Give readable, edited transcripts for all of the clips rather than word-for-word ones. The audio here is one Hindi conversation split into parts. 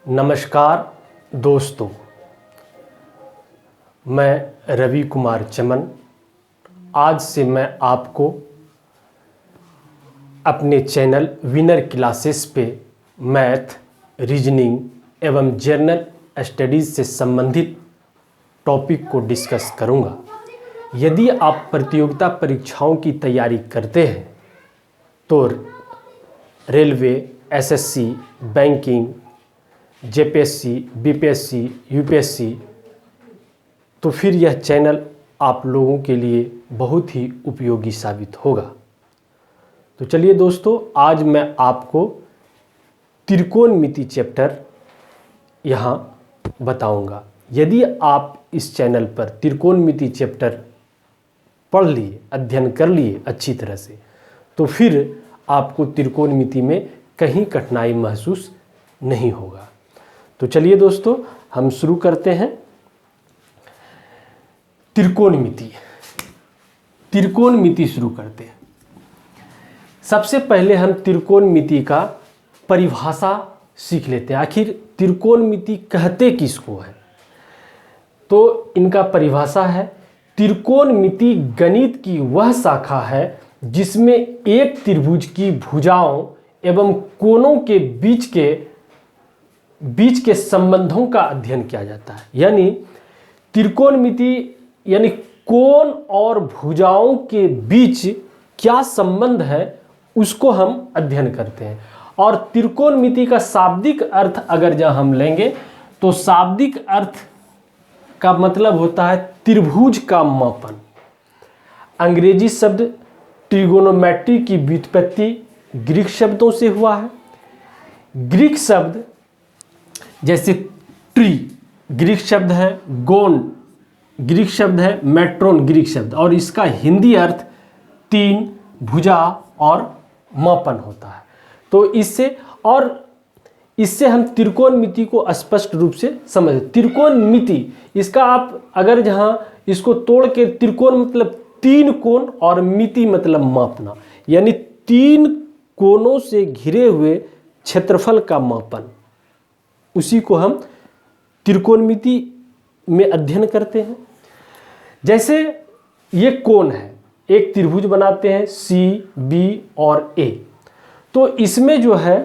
नमस्कार दोस्तों, मैं रवि कुमार चमन। आज से मैं आपको अपने चैनल विनर क्लासेस पे मैथ, रीजनिंग एवं जर्नल स्टडीज़ से संबंधित टॉपिक को डिस्कस करूंगा। यदि आप प्रतियोगिता परीक्षाओं की तैयारी करते हैं तो railway, SSC, banking, JPSC, BPSC, UPSC, तो फिर यह चैनल आप लोगों के लिए बहुत ही उपयोगी साबित होगा। तो चलिए दोस्तों, आज मैं आपको त्रिकोणमिति चैप्टर यहाँ बताऊंगा। यदि आप इस चैनल पर त्रिकोणमिति चैप्टर पढ़ लिए, अध्ययन कर लिए अच्छी तरह से, तो फिर आपको त्रिकोणमिति में कहीं कठिनाई महसूस नहीं होगा। तो चलिए दोस्तों, हम शुरू करते हैं। त्रिकोणमिति शुरू करते हैं। सबसे पहले हम त्रिकोणमिति का परिभाषा सीख लेते हैं। आखिर त्रिकोणमिति कहते किसको है? तो इनका परिभाषा है, त्रिकोणमिति गणित की वह शाखा है जिसमें एक त्रिभुज की भुजाओं एवं कोणों के बीच के संबंधों का अध्ययन किया जाता है। यानी त्रिकोणमिति यानी कोण और भुजाओं के बीच क्या संबंध है उसको हम अध्ययन करते हैं। और त्रिकोणमिति का शाब्दिक अर्थ अगर जब हम लेंगे तो शाब्दिक अर्थ का मतलब होता है त्रिभुज का मापन। अंग्रेजी शब्द ट्रिगोनोमेट्री की व्युत्पत्ति ग्रीक शब्दों से हुआ है। ग्रीक शब्द जैसे ट्री ग्रीक शब्द है, गोन ग्रीक शब्द है, मेट्रोन ग्रीक शब्द, और इसका हिंदी अर्थ तीन, भुजा और मापन होता है। तो इससे हम त्रिकोणमिति को स्पष्ट रूप से समझ। त्रिकोणमिति इसका आप अगर जहाँ इसको तोड़ के, त्रिकोण मतलब तीन कोण और मिति मतलब मापना, यानी तीन कोणों से घिरे हुए क्षेत्रफल का मापन, उसी को हम त्रिकोणमिति में अध्ययन करते हैं। जैसे ये कोण है, एक त्रिभुज बनाते हैं सी, बी और ए। तो इसमें जो है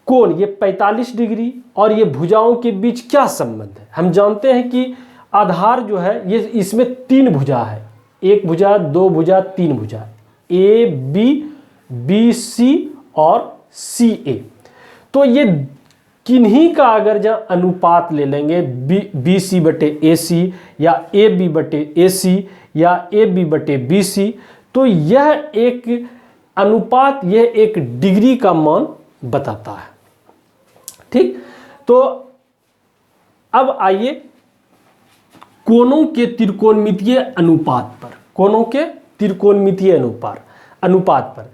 कोण ये 45 डिग्री और ये भुजाओं के बीच क्या संबंध है? हम जानते हैं कि आधार जो है ये इसमें तीन भुजा है, एक भुजा, दो भुजा, तीन भुजा, ए बी, बी सी और सी ए। तो ये किन्हीं का अगर जहाँ अनुपात ले लेंगे, बी सी बटे ए सी या ए बी बटे ए सी या ए बी बटे बी सी, तो यह एक अनुपात, यह एक डिग्री का मान बताता है। ठीक, तो अब आइए कोणों के त्रिकोणमितीय अनुपात पर, कोणों के त्रिकोणमितीय अनुपात पर।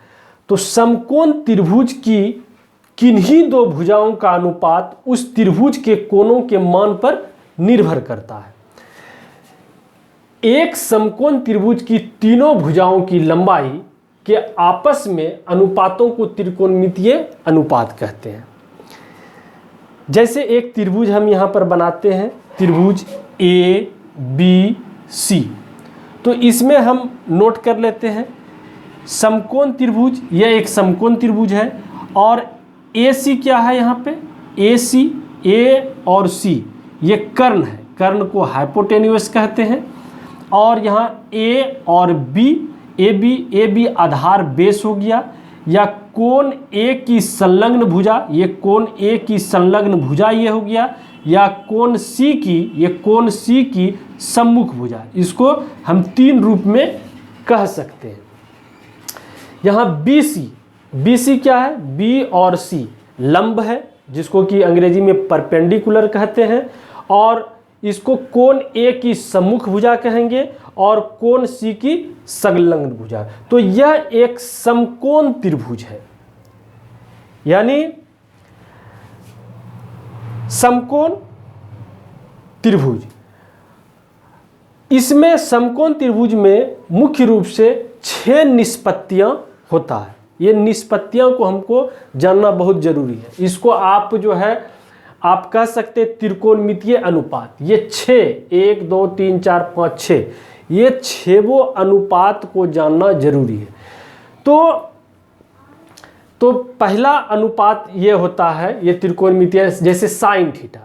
तो समकोण त्रिभुज की किन्हीं दो भुजाओं का अनुपात उस त्रिभुज के कोणों के मान पर निर्भर करता है। एक समकोण त्रिभुज की तीनों भुजाओं की लंबाई के आपस में अनुपातों को त्रिकोणमितीय अनुपात कहते हैं। जैसे एक त्रिभुज हम यहां पर बनाते हैं, त्रिभुज ए बी सी। तो इसमें हम नोट कर लेते हैं समकोण त्रिभुज, यह एक समकोण त्रिभुज है। और ए सी क्या है? यहाँ पे ए सी, ए और सी ये कर्ण है, कर्ण को हाइपोटेन्यूस कहते हैं। और यहाँ ए और बी, ए बी आधार बेस हो गया, या कोण ए की संलग्न भुजा, ये कोण ए की संलग्न भुजा ये हो गया, या कोण सी की, ये कोण सी की सम्मुख भुजा। इसको हम तीन रूप में कह सकते हैं। यहाँ बी सी क्या है? बी और सी लंब है, जिसको कि अंग्रेजी में परपेंडिकुलर कहते हैं, और इसको कोण ए की सम्मुख भुजा कहेंगे और कोण सी की संलग्न भुजा। तो यह एक समकोण त्रिभुज है, यानी समकोण त्रिभुज। इसमें समकोण त्रिभुज में मुख्य रूप से 6 निष्पत्तियां होता है। ये निष्पत्तियों को हमको जानना बहुत जरूरी है। इसको आप जो है आप कह सकते हैं त्रिकोणमितीय अनुपात। ये 6 1 2 3 4 5 6 ये 6 अनुपात को जानना जरूरी है। तो पहला अनुपात ये होता है, ये त्रिकोणमितीय, जैसे साइन थीटा।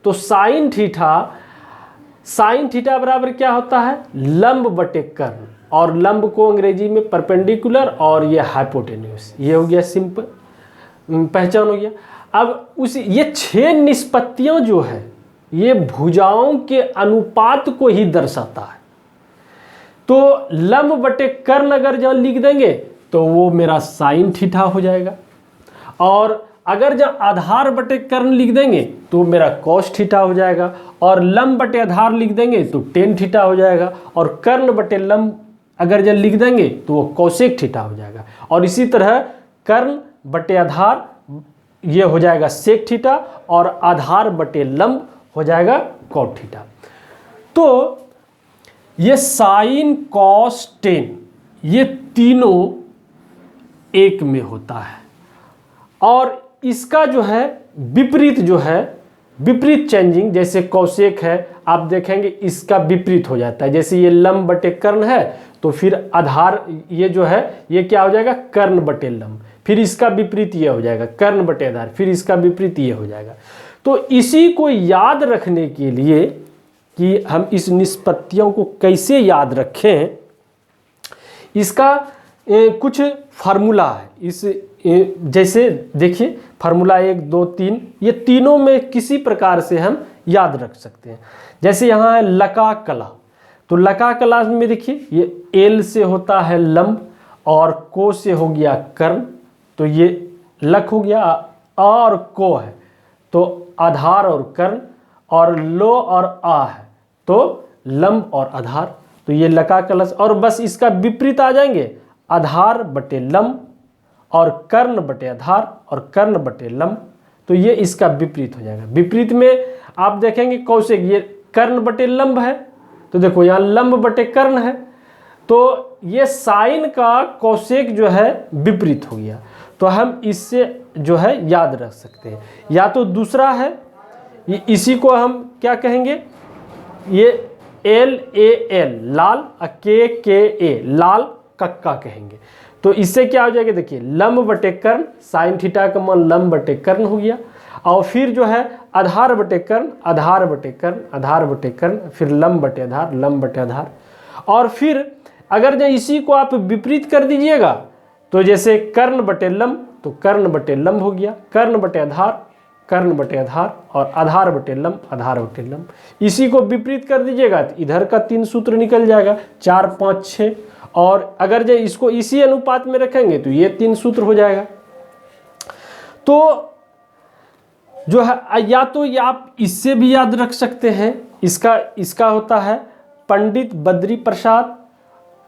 तो साइन थीटा बराबर क्या होता है, लंब बटे कर्ण, और लंब को अंग्रेजी में परपेंडिकुलर और ये हाइपोटेन्यूस। ये हो गया सिंपल पहचान हो गया। अब ये 6 निष्पत्तियां जो है ये भुजाओं के अनुपात को ही दर्शाता है। तो लंब बटे कर्ण अगर जहां लिख देंगे तो वो मेरा साइन थीटा हो जाएगा, और अगर जब आधार बटे कर्ण लिख देंगे तो मेरा कॉस थीटा हो जाएगा, और लंब बटे आधार लिख देंगे तो टेन थीटा हो जाएगा, और कर्ण बटे लंब अगर जब लिख देंगे तो वो कोसेक थीटा हो जाएगा, और इसी तरह कर्ण बटे आधार ये हो जाएगा सेक थीटा, और आधार बटे लंब हो जाएगा कॉट थीटा। तो ये साइन कॉस टेन ये तीनों एक में होता है, और इसका जो है विपरीत जो है, विपरीत चेंजिंग, जैसे कौशेक है आप देखेंगे इसका विपरीत हो जाता है। जैसे ये लंब बटे कर्ण है तो फिर आधार ये जो है ये क्या हो जाएगा, कर्ण बटे लंब, फिर इसका विपरीत ये हो जाएगा कर्ण बटे आधार, फिर इसका विपरीत ये हो जाएगा। तो इसी को याद रखने के लिए कि हम इस निष्पत्तियों को कैसे याद रखें, इसका कुछ फार्मूला है। इस जैसे देखिए फार्मूला 1 2 3 ये तीनों में किसी प्रकार से हम याद रख सकते हैं। जैसे यहाँ है लका कला, तो लका कला में देखिए ये एल से होता है लंब, और को से हो गया कर्ण, तो ये लक हो गया, और को है तो आधार और कर्ण, और लो और आ है तो लंब और आधार, तो ये लका कलश। और बस इसका विपरीत आ जाएंगे, आधार बटे लंब और कर्ण बटे आधार और कर्ण बटे लंब, तो ये इसका विपरीत हो जाएगा। विपरीत में आप देखेंगे कौशिक ये कर्ण बटे लंब है, तो देखो यहाँ लंब बटे कर्ण है, तो ये साइन का कौशिक जो है विपरीत हो गया, तो हम इससे जो है याद रख सकते हैं। या तो दूसरा है इसी को हम क्या कहेंगे, ये एल ए एल लाल, के ए लाल कक्का कहेंगे। तो इससे क्या हो जाएगा, देखिए लंब बटे कर्ण, साइन थीटा का मान लंब बटे कर्ण हो गया, और फिर जो है आधार बटे कर्ण, आधार बटे कर्ण, आधार बटे कर्ण, फिर लंब बटे आधार, लंब बटे आधार। और फिर अगर जो इसी को आप विपरीत कर दीजिएगा तो जैसे कर्ण बटे लंब तो कर्ण बटे लंब हो गया, कर्ण बटे आधार, कर्ण बटे आधार, और आधार बटे लंब, आधार बटे लंब। इसी को विपरीत कर दीजिएगा तो इधर का 3 सूत्र निकल जाएगा, 4 5 6, और अगर जो इसको इसी अनुपात में रखेंगे तो ये 3 सूत्र हो जाएगा। तो जो है या तो ये आप इससे भी याद रख सकते हैं, इसका होता है पंडित बद्री प्रसाद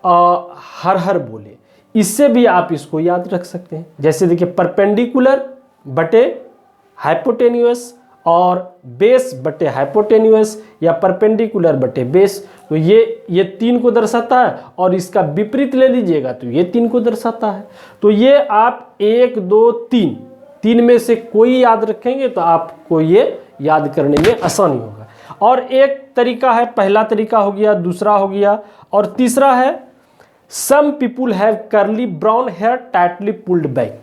हर हर बोले, इससे भी आप इसको याद रख सकते हैं। जैसे देखिए परपेंडिकुलर बटे हाइपोटेन्यूअस और बेस बटे हाइपोटेन्यूअस, या परपेंडिकुलर बटे बेस, तो ये 3 को दर्शाता है, और इसका विपरीत ले लीजिएगा तो ये 3 को दर्शाता है। तो ये आप 1 2 3 में से कोई याद रखेंगे तो आपको ये याद करने में आसानी होगा। और एक तरीका है, पहला तरीका हो गया, दूसरा हो गया, और तीसरा है some people have curly brown hair tightly pulled back.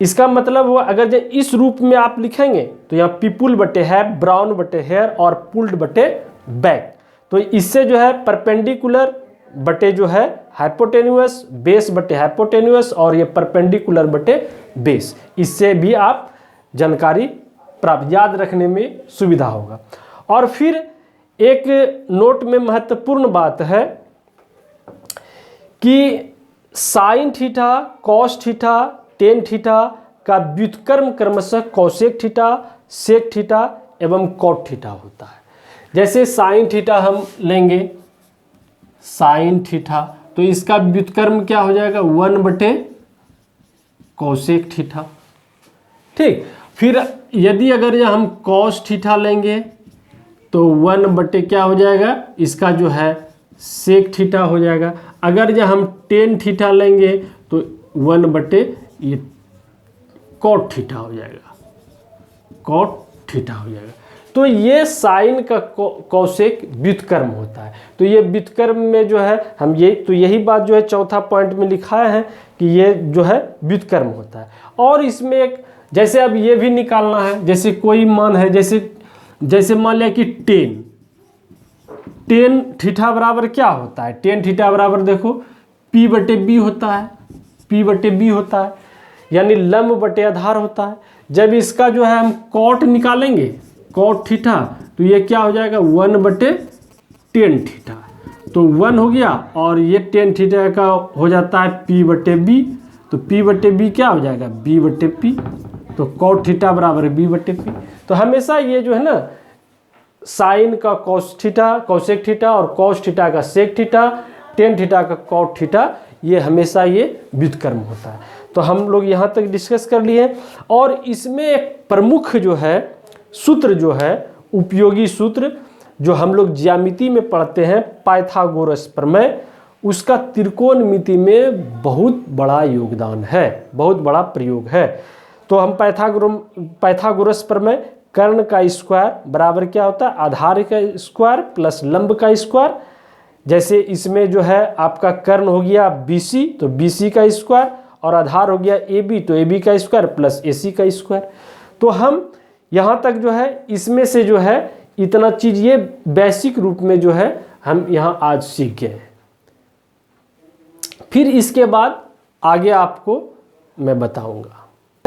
इसका मतलब हुआ अगर जो इस रूप में आप लिखेंगे तो यहाँ पीपुल बटे है, ब्राउन बटे हेयर और पुल्ड बटे बैक, तो इससे जो है परपेंडिकुलर बटे जो है हाइपोटेन्यूअस, बेस बटे हाइपोटेन्यूअस, और ये परपेंडिकुलर बटे बेस, इससे भी आप जानकारी प्राप्त याद रखने में सुविधा होगा। और फिर एक नोट में महत्वपूर्ण बात है कि sine theta, cos theta, tan theta का व्युत्क्रम क्रमशः कौशेक थीटा, सेक थीटा एवं कॉट थीटा होता है। जैसे साइन थीटा हम लेंगे, साइन थीटा, तो इसका व्युत्क्रम क्या हो जाएगा, 1 बटे कौशेक थीटा। ठीक, फिर यदि अगर हम कॉस थीटा लेंगे तो 1 बटे क्या हो जाएगा, इसका जो है सेक थीटा हो जाएगा। अगर जब हम टेन थीटा लेंगे तो 1 बटे ये कॉट थीटा हो जाएगा, कॉट थीटा हो जाएगा। तो ये साइन का कौशिक व्युत्क्रम होता है। तो ये व्युत्क्रम में जो है हम यही बात जो है चौथा पॉइंट में लिखाया है कि ये जो है व्युत्क्रम होता है। और इसमें एक जैसे अब ये भी निकालना है, जैसे कोई मान है, जैसे मान लिया कि टेन थीटा बराबर क्या होता है, टेन थीटा बराबर देखो P/B होता है, P/B होता है, यानी लंब बटे आधार होता है। जब इसका जो है हम कॉट निकालेंगे, कॉट थीटा, तो ये क्या हो जाएगा 1/10 थीटा, तो 1 हो गया, और ये 10 थीटा का हो जाता है P/B, तो P/B क्या हो जाएगा B/P, तो कॉट थीटा बराबर है B/P। तो हमेशा ये जो है ना साइन का कौशिक थीटा और कॉस थीटा का सेक थीटा, टेन थीटा का कॉट थीटा, ये हमेशा ये व्युत्क्रम होता है। तो हम लोग यहाँ तक डिस्कस कर लिए। और इसमें एक प्रमुख जो है सूत्र जो है, उपयोगी सूत्र जो हम लोग ज्यामिति में पढ़ते हैं, पाइथागोरस प्रमेय, उसका त्रिकोणमिति में बहुत बड़ा योगदान है, बहुत बड़ा प्रयोग है। तो हम पाइथागोरस प्रमेय, कर्ण का स्क्वायर बराबर क्या होता है आधार का स्क्वायर प्लस लंब का स्क्वायर। जैसे इसमें जो है आपका कर्ण हो गया BC, तो BC का स्क्वायर, और आधार हो गया AB, तो AB का स्क्वायर प्लस AC का स्क्वायर। तो हम यहाँ तक जो है इसमें से जो है इतना चीज़ ये बेसिक रूप में जो है हम यहाँ आज सीख गए। फिर इसके बाद आगे आपको मैं बताऊँगा।